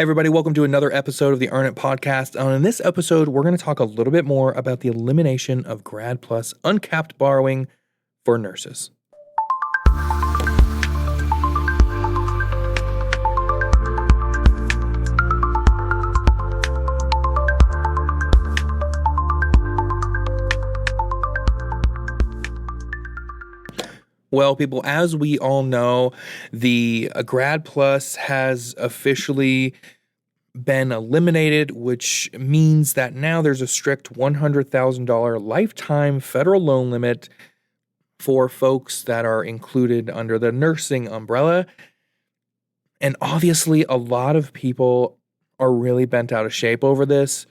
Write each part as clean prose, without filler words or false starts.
Everybody, welcome to another episode of the Earn It podcast. In this episode, we're going to talk a little bit more about the elimination of Grad PLUS uncapped borrowing for nurses. Well, people, as we all know, the Grad PLUS has officially been eliminated, which means that now there's a strict $100,000 lifetime federal loan limit for folks that are included under the nursing umbrella. And obviously, a lot of people are really bent out of shape over this.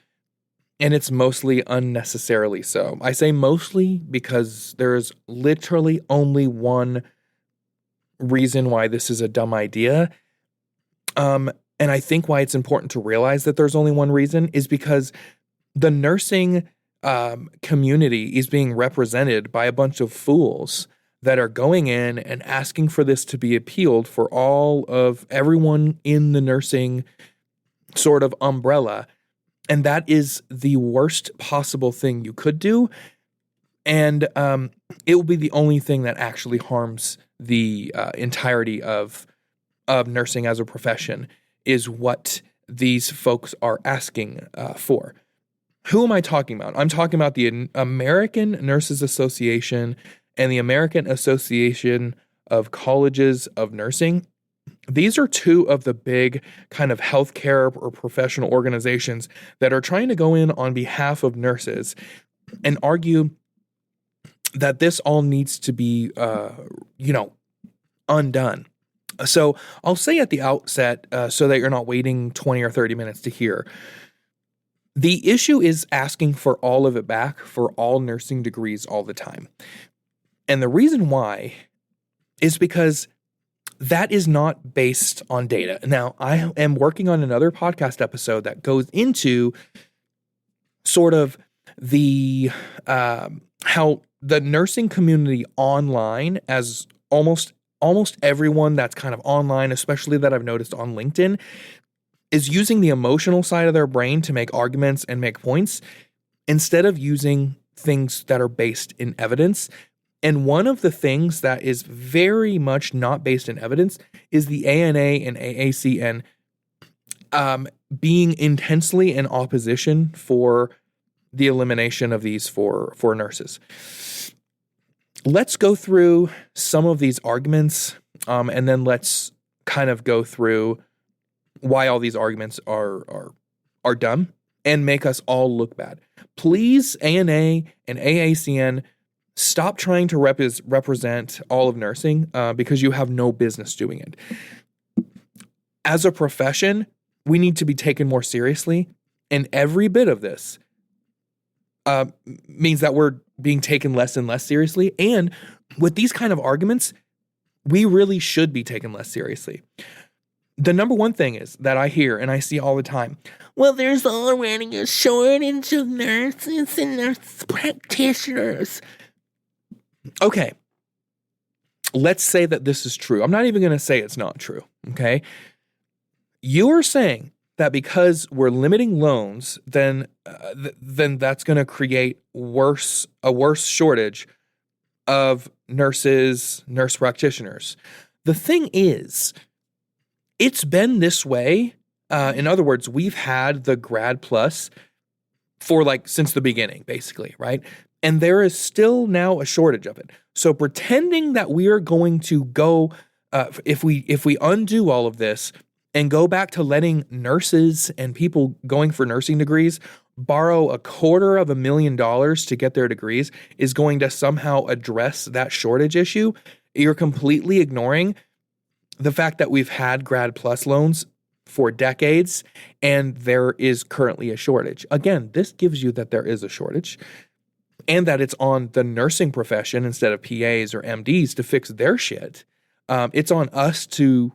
And it's mostly unnecessarily so. I say mostly because there's literally only one reason why this is a dumb idea. And I think why it's important to realize that there's only one reason is because the nursing community is being represented by a bunch of fools that are going in and asking for this to be appealed for all of everyone in the nursing sort of umbrella. And that is the worst possible thing you could do. And it will be the only thing that actually harms the entirety of nursing as a profession is what these folks are asking for. Who am I talking about? I'm talking about the American Nurses Association and the American Association of Colleges of Nursing. These are two of the big kind of healthcare or professional organizations that are trying to go in on behalf of nurses and argue that this all needs to be, undone. So I'll say at the outset, so that you're not waiting 20 or 30 minutes to hear, the issue is asking for all of it back for all nursing degrees all the time. And the reason why is because that is not based on data. Now, I am working on another podcast episode that goes into sort of the how the nursing community online, as almost everyone that's kind of online, especially that I've noticed on LinkedIn, is using the emotional side of their brain to make arguments and make points instead of using things that are based in evidence. And one of the things that is very much not based in evidence is the ANA and AACN being intensely in opposition for the elimination of these for nurses. Let's go through some of these arguments, and then let's kind of go through why all these arguments are dumb and make us all look bad. Please, ANA and AACN, stop trying to represent all of nursing because you have no business doing it. As a profession, we need to be taken more seriously, and every bit of this means that we're being taken less and less seriously. And with these kind of arguments, we really should be taken less seriously. The number one thing is that I hear and I see all the time, well, there's already a shortage of nurses and nurse practitioners. Okay, let's say that this is true. I'm not even going to say it's not true, okay? You are saying that because we're limiting loans, then that's going to create a worse shortage of nurses, nurse practitioners. The thing is, it's been this way. In other words, we've had the Grad PLUS for since the beginning, basically, right? And there is still now a shortage of it. So pretending that we are going to go, if we undo all of this and go back to letting nurses and people going for nursing degrees borrow $250,000 to get their degrees is going to somehow address that shortage issue, you're completely ignoring the fact that we've had Grad PLUS loans for decades and there is currently a shortage. Again, this gives you that there is a shortage, and that it's on the nursing profession instead of PAs or MDs to fix their shit. It's on us to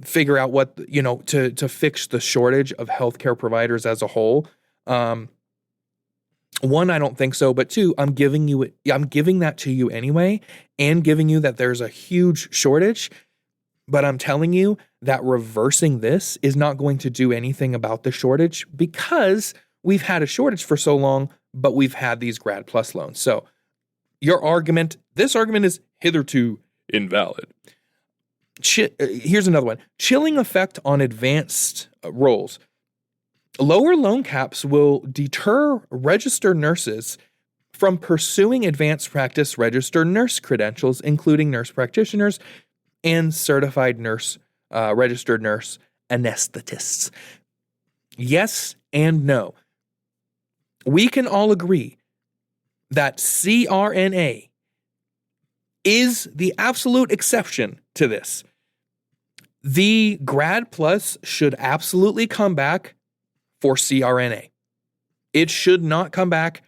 figure out what, to fix the shortage of healthcare providers as a whole. One, I don't think so, but two, I'm giving that to you anyway, and giving you that there's a huge shortage, but I'm telling you that reversing this is not going to do anything about the shortage because we've had a shortage for so long, but we've had these Grad PLUS loans. So this argument is hitherto invalid. Here's another one. Chilling effect on advanced roles. Lower loan caps will deter registered nurses from pursuing advanced practice registered nurse credentials, including nurse practitioners and certified nurse, registered nurse anesthetists. Yes and no. We can all agree that CRNA is the absolute exception to this. The Grad PLUS should absolutely come back for CRNA. It should not come back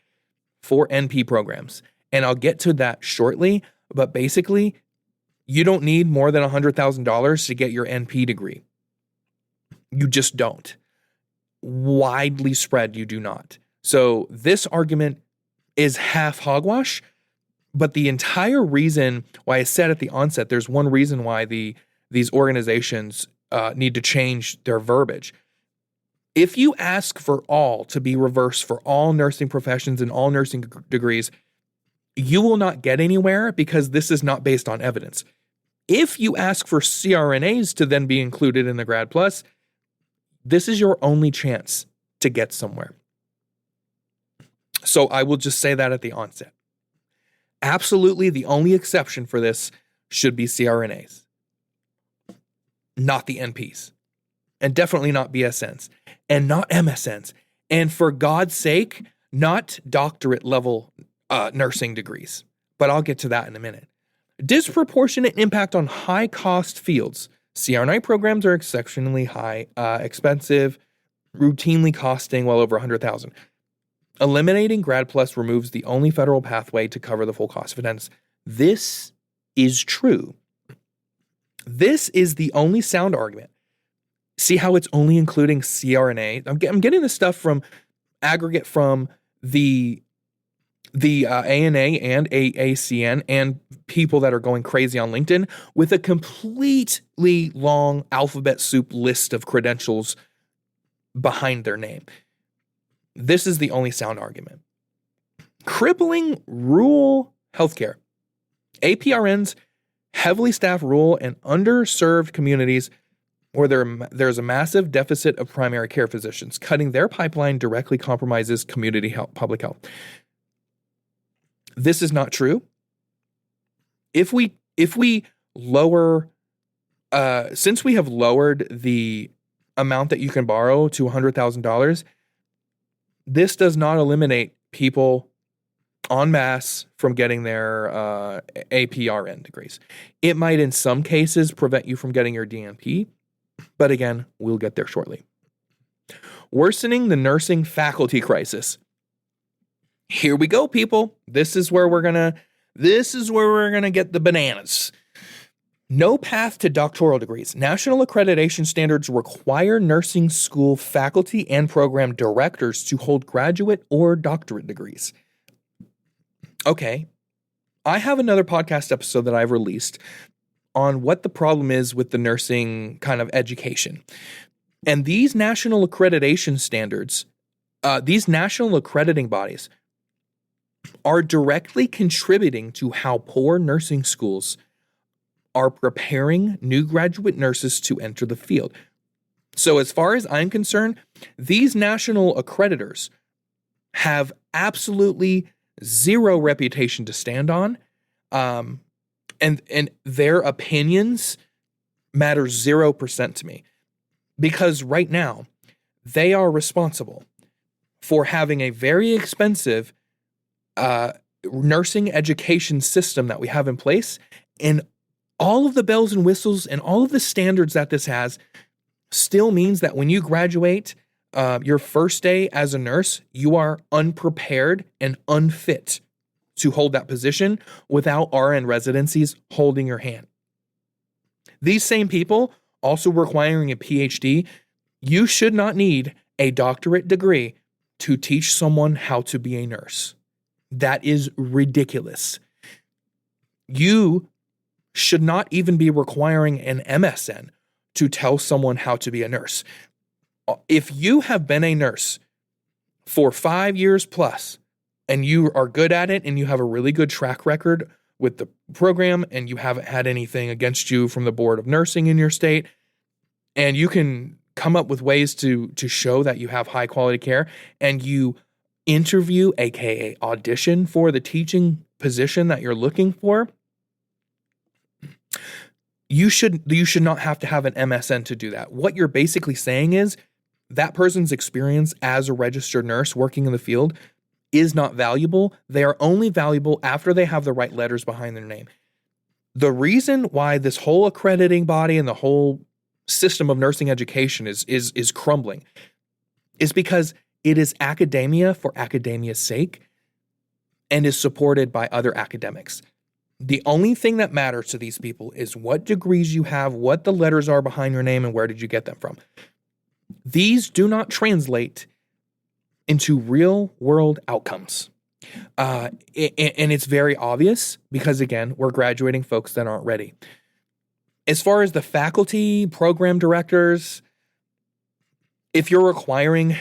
for NP programs. And I'll get to that shortly, but basically, you don't need more than $100,000 to get your NP degree. You just don't. Widely spread, you do not. So this argument is half hogwash, but the entire reason why I said at the onset, there's one reason why these organizations need to change their verbiage. If you ask for all to be reversed for all nursing professions and all nursing degrees, you will not get anywhere because this is not based on evidence. If you ask for CRNAs to then be included in the Grad PLUS, this is your only chance to get somewhere. So I will just say that at the onset. Absolutely, the only exception for this should be CRNAs, not the NPs, and definitely not BSNs, and not MSNs, and for God's sake, not doctorate level nursing degrees. But I'll get to that in a minute. Disproportionate impact on high cost fields. CRNA programs are exceptionally high, expensive, routinely costing well over $100,000. Eliminating Grad PLUS removes the only federal pathway to cover the full cost of attendance. This is true. This is the only sound argument. See how it's only including CRNA? I'm getting this stuff from aggregate from the ANA and AACN and people that are going crazy on LinkedIn with a completely long alphabet soup list of credentials behind their name. This is the only sound argument. Crippling rural healthcare. APRNs heavily staffed rural and underserved communities where there's a massive deficit of primary care physicians. Cutting their pipeline directly compromises community health, public health. This is not true. If we lower, since we have lowered the amount that you can borrow to $100,000, this does not eliminate people en masse from getting their APRN degrees. It might, in some cases, prevent you from getting your DNP, but again, we'll get there shortly. Worsening the nursing faculty crisis. Here we go, people. This is where we're gonna get the bananas. No path to doctoral degrees. National accreditation standards require nursing school faculty and program directors to hold graduate or doctorate degrees. Okay, I have another podcast episode that I've released on what the problem is with the nursing kind of education. And these national accreditation standards, these national accrediting bodies are directly contributing to how poor nursing schools are preparing new graduate nurses to enter the field. So as far as I'm concerned, these national accreditors have absolutely zero reputation to stand on, and their opinions matter 0% to me, because right now they are responsible for having a very expensive nursing education system that we have in place, and all of the bells and whistles and all of the standards that this has still means that when you graduate your first day as a nurse, you are unprepared and unfit to hold that position without RN residencies holding your hand. These same people also requiring a PhD, you should not need a doctorate degree to teach someone how to be a nurse. That is ridiculous. You should not even be requiring an MSN to tell someone how to be a nurse. If you have been a nurse for 5 years plus and you are good at it and you have a really good track record with the program and you haven't had anything against you from the board of nursing in your state, and you can come up with ways to show that you have high quality care, and you interview, aka audition, for the teaching position that you're looking for, you should not have to have an MSN to do that. What you're basically saying is that person's experience as a registered nurse working in the field is not valuable. They are only valuable after they have the right letters behind their name. The reason why this whole accrediting body and the whole system of nursing education is crumbling is because it is academia for academia's sake and is supported by other academics. The only thing that matters to these people is what degrees you have, what the letters are behind your name, and where did you get them from. These do not translate into real world outcomes. And it's very obvious because, again, we're graduating folks that aren't ready. As far as the faculty, program directors, if you're requiring,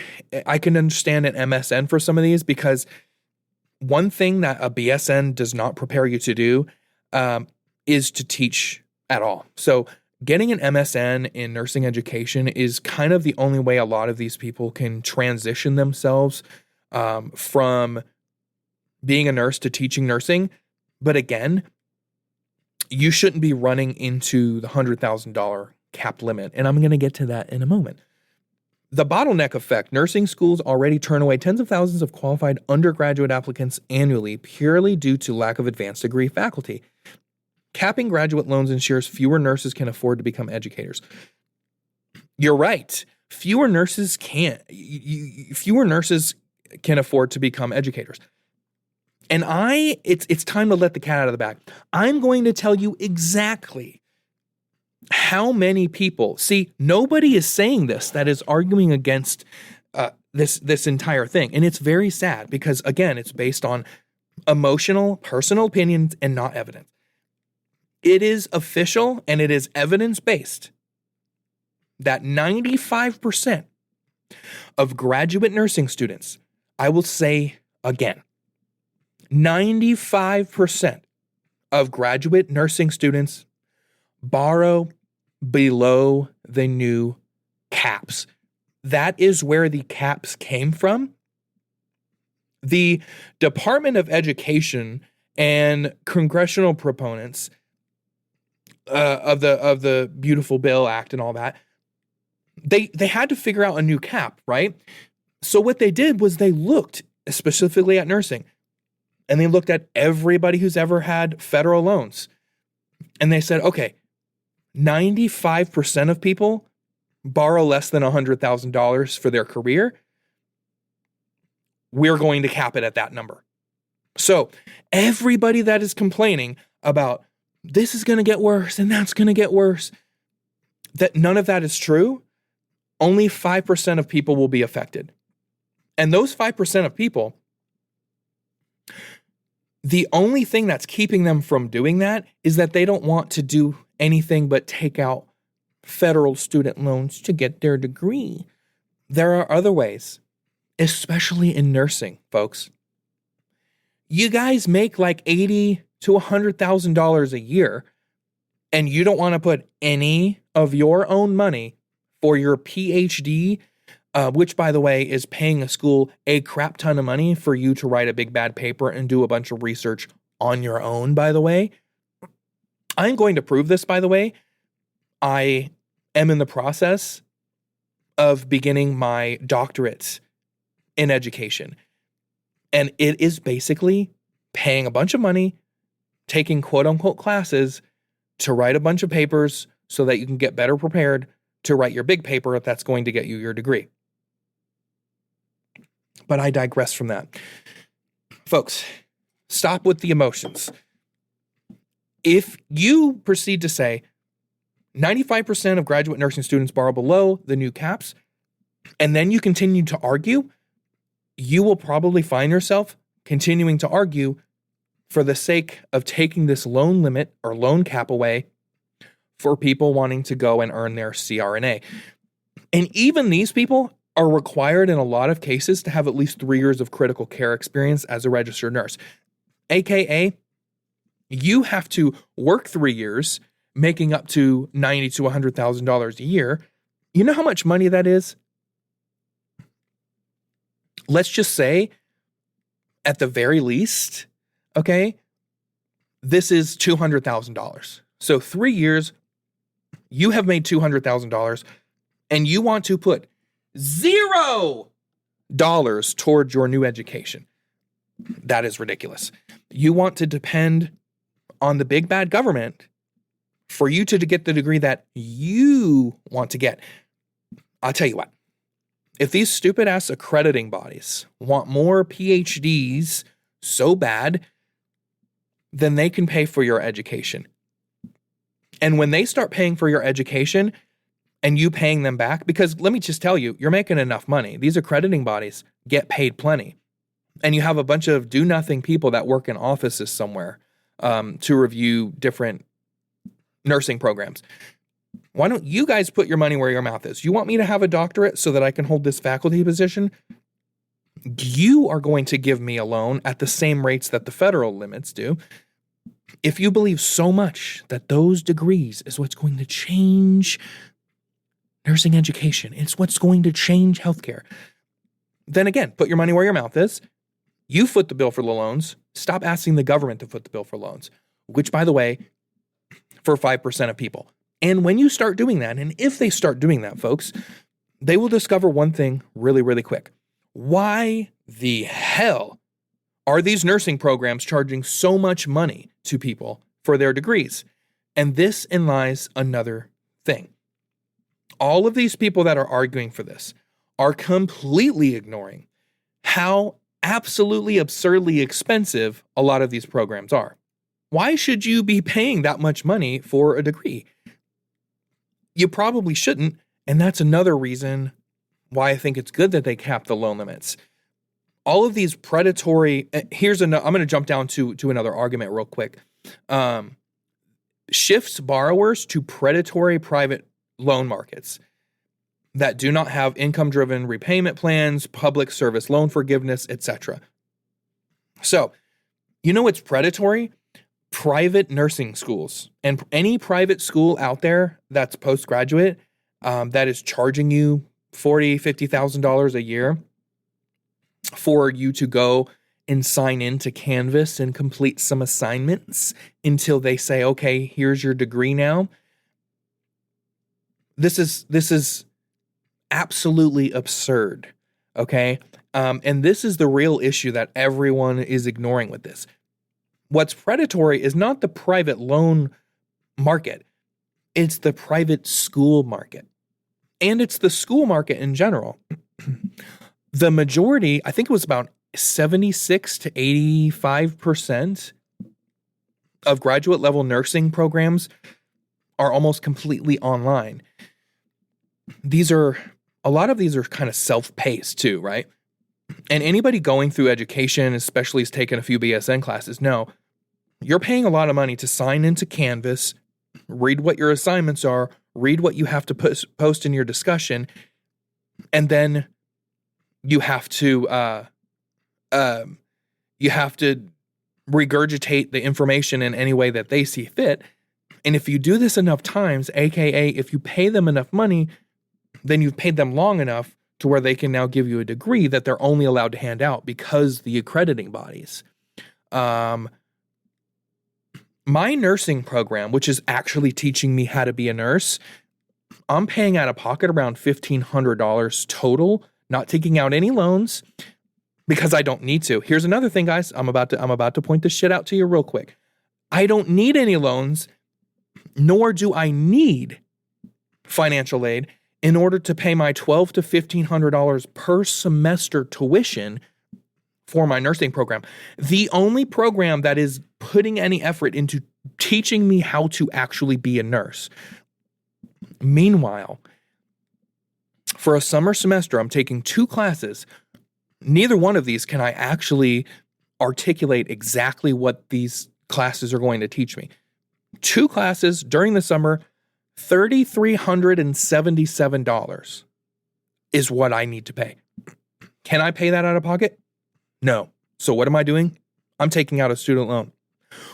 I can understand an MSN for some of these, because one thing that a BSN does not prepare you to do is to teach at all. So getting an MSN in nursing education is kind of the only way a lot of these people can transition themselves from being a nurse to teaching nursing. But again, you shouldn't be running into the $100,000 cap limit. And I'm going to get to that in a moment. The bottleneck effect. Nursing schools already turn away tens of thousands of qualified undergraduate applicants annually purely due to lack of advanced degree faculty. Capping graduate loans ensures fewer nurses can afford to become educators. You're right. Fewer nurses can afford to become educators. And it's time to let the cat out of the bag. I'm going to tell you exactly how many people. See, nobody is saying this that is arguing against this entire thing. And it's very sad because, again, it's based on emotional, personal opinions and not evidence. It is official and it is evidence-based that 95% of graduate nursing students, I will say again, 95% of graduate nursing students borrow below the new caps. That is where the caps came from. The Department of Education and congressional proponents of the Beautiful Bill Act and all that, they had to figure out a new cap, right? So what they did was they looked specifically at nursing, and they looked at everybody who's ever had federal loans. And they said, okay, 95% of people borrow less than $100,000 for their career. We're going to cap it at that number. So everybody that is complaining about this is going to get worse and that's going to get worse, that none of that is true, only 5% of people will be affected. And those 5% of people, the only thing that's keeping them from doing that is that they don't want to do anything but take out federal student loans to get their degree. There are other ways, especially in nursing, folks. You guys make like $80,000 to $100,000 a year, and you don't want to put any of your own money for your PhD, which, by the way, is paying a school a crap ton of money for you to write a big bad paper and do a bunch of research on your own, by the way. I'm going to prove this, by the way. I am in the process of beginning my doctorate in education. And it is basically paying a bunch of money, taking quote unquote classes to write a bunch of papers so that you can get better prepared to write your big paper that's going to get you your degree. But I digress from that. Folks, stop with the emotions. If you proceed to say 95% of graduate nursing students borrow below the new caps, and then you continue to argue, you will probably find yourself continuing to argue for the sake of taking this loan limit or loan cap away for people wanting to go and earn their CRNA. And even these people are required in a lot of cases to have at least 3 years of critical care experience as a registered nurse. AKA, you have to work 3 years, making up to $90,000 to $100,000 a year. You know how much money that is? Let's just say, at the very least, okay, this is $200,000. So 3 years, you have made $200,000, and you want to put $0 towards your new education. That is ridiculous. You want to depend on the big bad government for you to get the degree that you want to get. I'll tell you what. If these stupid ass accrediting bodies want more PhDs so bad, then they can pay for your education. And when they start paying for your education and you paying them back, because let me just tell you, you're making enough money. These accrediting bodies get paid plenty. And you have a bunch of do-nothing people that work in offices somewhere to review different nursing programs. Why don't you guys put your money where your mouth is? You want me to have a doctorate so that I can hold this faculty position? You are going to give me a loan at the same rates that the federal limits do. If you believe so much that those degrees is what's going to change nursing education, it's what's going to change healthcare, then again, put your money where your mouth is. You foot the bill for the loans. Stop asking the government to foot the bill for loans, which, by the way, for 5% of people. And when you start doing that, and if they start doing that, folks, they will discover one thing really, really quick. Why the hell are these nursing programs charging so much money to people for their degrees? And this in lies another thing. All of these people that are arguing for this are completely ignoring how absolutely absurdly expensive a lot of these programs are. Why should you be paying that much money for a degree? You probably shouldn't, and that's another reason why I think it's good that they cap the loan limits. All of these predatory, I'm going to jump down to another argument real quick. Shifts borrowers to predatory private loan markets that do not have income-driven repayment plans, public service loan forgiveness, etc. So, you know what's predatory? Private nursing schools. And any private school out there that's postgraduate that is charging you $40,000, $50,000 a year for you to go and sign into Canvas and complete some assignments until they say, okay, here's your degree now. This is absolutely absurd, okay? And this is the real issue that everyone is ignoring with this. What's predatory is not the private loan market. It's the private school market. And it's the school market in general. The majority, I think it was about 76 to 85% of graduate level nursing programs are almost completely online. A lot of these are kind of self-paced too, right? And anybody going through education, especially has taken a few BSN classes, know you're paying a lot of money to sign into Canvas, read what your assignments are, read what you have to post in your discussion, and then you have to regurgitate the information in any way that they see fit. And if you do this enough times, aka if you pay them enough money, then you've paid them long enough to where they can now give you a degree that they're only allowed to hand out because the accrediting bodies. My nursing program, which is actually teaching me how to be a nurse, I'm paying out of pocket around $1,500 total, not taking out any loans because I don't need to. Here's another thing, guys. I'm about to point this shit out to you real quick. I don't need any loans, nor do I need financial aid in order to pay my $1,200 to $1,500 per semester tuition for my nursing program. The only program that is putting any effort into teaching me how to actually be a nurse. Meanwhile, for a summer semester, I'm taking 2 classes. Neither one of these can I actually articulate exactly what these classes are going to teach me. 2 classes during the summer, $3,377 is what I need to pay. Can I pay that out of pocket? No. So what am I doing? I'm taking out a student loan.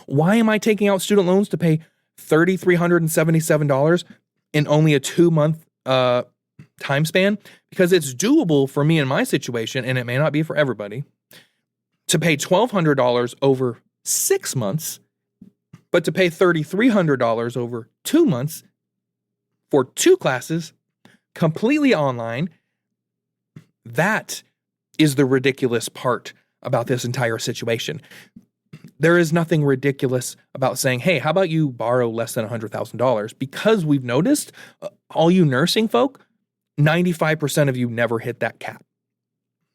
Why am I taking out student loans to pay $3,377 in only a 2-month time span? Because it's doable for me in my situation, and it may not be for everybody, to pay $1,200 over 6 months, but to pay $3,300 over 2 months for 2 classes, completely online. That is the ridiculous part about this entire situation. There is nothing ridiculous about saying, hey, how about you borrow less than $100,000? Because we've noticed, all you nursing folk, 95% of you never hit that cap.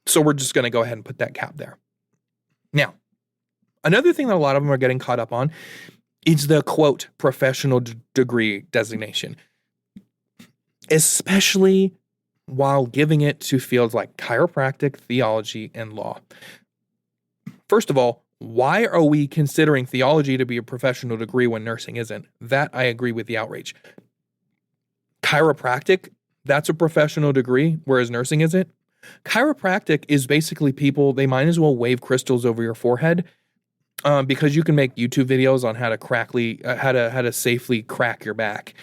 So we're just going to go ahead and put that cap there. Now, another thing that a lot of them are getting caught up on is the, quote, professional degree designation, especially while giving it to fields like chiropractic, theology, and law. First of all, why are we considering theology to be a professional degree when nursing isn't? That I agree with the outrage. Chiropractic, that's a professional degree, whereas nursing isn't. Chiropractic is basically people, they might as well wave crystals over your forehead because you can make YouTube videos on how to safely crack your back.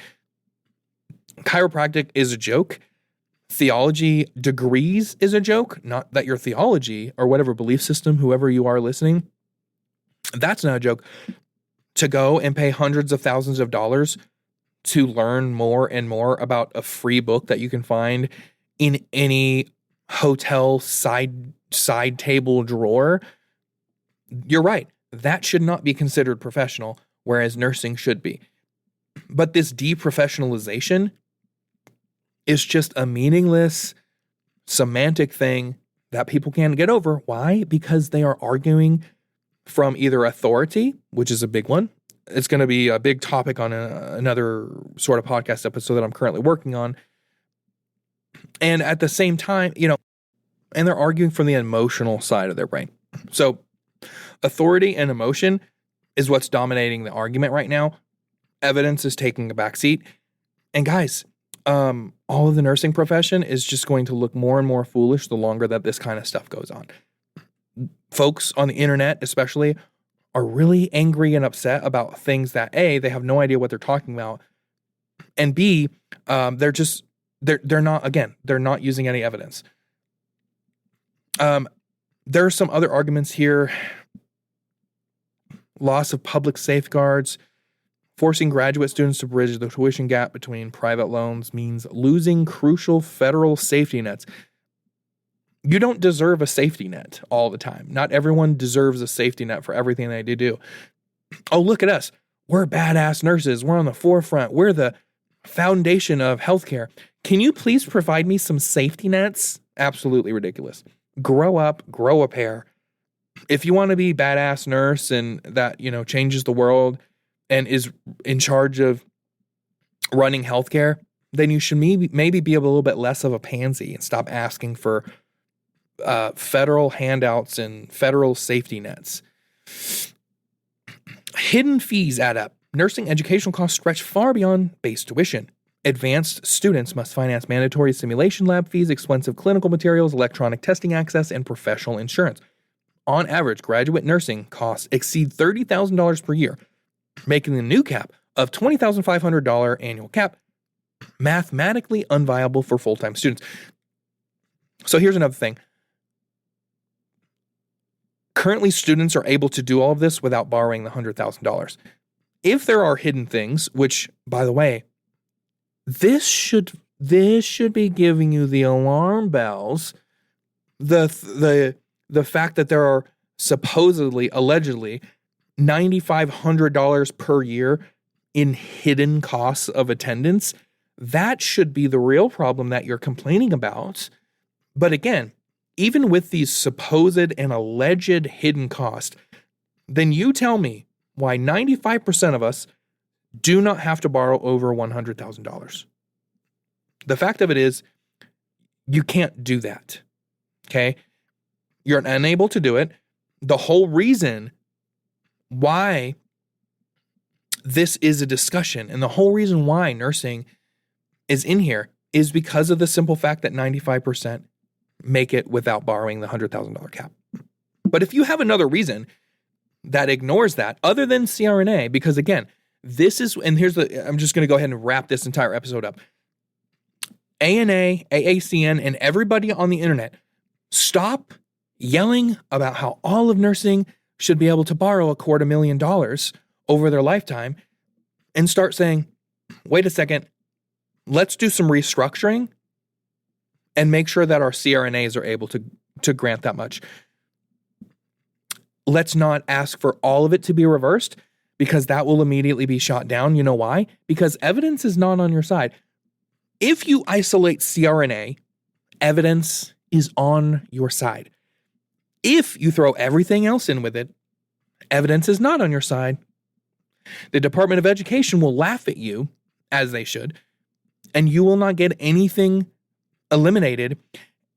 Chiropractic is a joke. Theology degrees is a joke. Not that your theology or whatever belief system, whoever you are listening, that's not a joke. To go and pay hundreds of thousands of dollars to learn more and more about a free book that you can find in any hotel side table drawer, you're right. That should not be considered professional, whereas nursing should be. But this deprofessionalization is just a meaningless semantic thing that people can't get over. Why? Because they are arguing from either authority, which is a big one. It's going to be a big topic on another sort of podcast episode that I'm currently working on. And at the same time, and they're arguing from the emotional side of their brain. So authority and emotion is what's dominating the argument right now. Evidence is taking a backseat. And guys, all of the nursing profession is just going to look more and more foolish the longer that this kind of stuff goes on. Folks on the internet, especially, are really angry and upset about things that A, they have no idea what they're talking about, and B, they're not using any evidence. There are some other arguments here. Loss of public safeguards. Forcing graduate students to bridge the tuition gap between private loans means losing crucial federal safety nets. You don't deserve a safety net all the time. Not everyone deserves a safety net for everything they do. Oh, look at us. We're badass nurses. We're on the forefront. We're the foundation of healthcare. Can you please provide me some safety nets? Absolutely ridiculous. Grow up, grow a pair. If you want to be badass nurse and that, changes the world and is in charge of running healthcare, then you should maybe be a little bit less of a pansy and stop asking for federal handouts and federal safety nets. Hidden fees add up. Nursing educational costs stretch far beyond base tuition. Advanced students must finance mandatory simulation lab fees, expensive clinical materials, electronic testing access, and professional insurance. On average, graduate nursing costs exceed $30,000 per year, making the new cap of $20,500 annual cap mathematically unviable for full-time students. So here's another thing. Currently, students are able to do all of this without borrowing the $100,000. If there are hidden things, which, by the way, this should be giving you the alarm bells. The fact that there are allegedly $9,500 per year in hidden costs of attendance, that should be the real problem that you're complaining about. But again, even with these supposed and alleged hidden costs, then you tell me why 95% of us do not have to borrow over $100,000. The fact of it is, you can't do that. Okay? You're unable to do it. The whole reason why this is a discussion. And the whole reason why nursing is in here is because of the simple fact that 95% make it without borrowing the $100,000 cap. But if you have another reason that ignores that, other than CRNA, because again, I'm just going to go ahead and wrap this entire episode up. ANA, AACN, and everybody on the internet, stop yelling about how all of nursing should be able to borrow $250,000 over their lifetime and start saying, wait a second, let's do some restructuring and make sure that our CRNAs are able to grant that much. Let's not ask for all of it to be reversed, because that will immediately be shot down. You know why? Because evidence is not on your side. If you isolate CRNA, evidence is on your side. If you throw everything else in with it, evidence is not on your side. The Department of Education will laugh at you, as they should, and you will not get anything eliminated.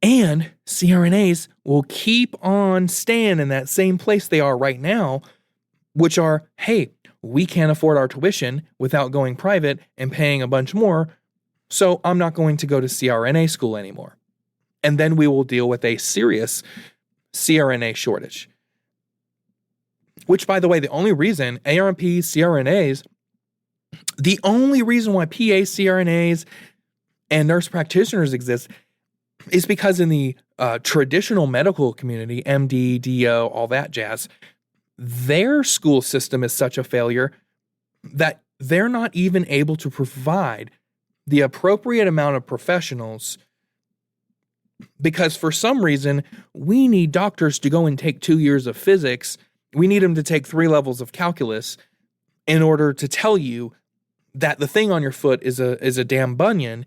And CRNAs will keep on staying in that same place they are right now, which are, hey, we can't afford our tuition without going private and paying a bunch more, so I'm not going to go to CRNA school anymore. And then we will deal with a serious CRNA shortage. Which, by the way, the only reason ARNPs, CRNAs, the only reason why PA CRNAs and nurse practitioners exist is because in the traditional medical community, MD, DO, all that jazz, their school system is such a failure that they're not even able to provide the appropriate amount of professionals, because for some reason, we need doctors to go and take 2 years of physics. We need them to take 3 levels of calculus in order to tell you that the thing on your foot is a damn bunion,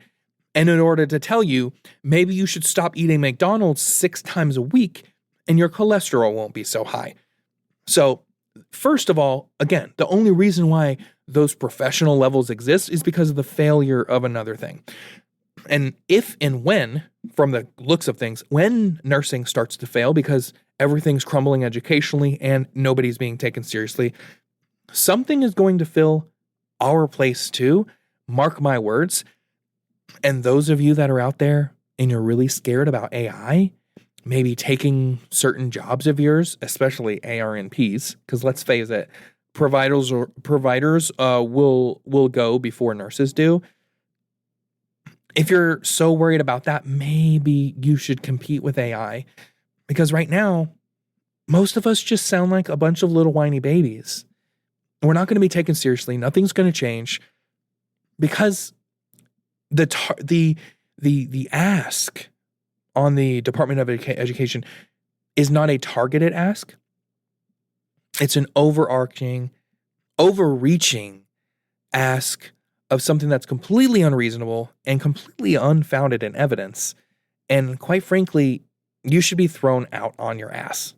and in order to tell you maybe you should stop eating McDonald's 6 times a week and your cholesterol won't be so high. So, first of all, again, the only reason why those professional levels exist is because of the failure of another thing. And if and when, from the looks of things, when nursing starts to fail because everything's crumbling educationally and nobody's being taken seriously, something is going to fill our place too. Mark my words. And those of you that are out there and you're really scared about AI, maybe taking certain jobs of yours, especially ARNPs, because let's face it, providers will go before nurses do. If you're so worried about that, maybe you should compete with AI, because right now, most of us just sound like a bunch of little whiny babies. We're not going to be taken seriously. Nothing's going to change because the ask on the Department of Education is not a targeted ask. It's an overreaching ask of something that's completely unreasonable and completely unfounded in evidence. And quite frankly, you should be thrown out on your ass.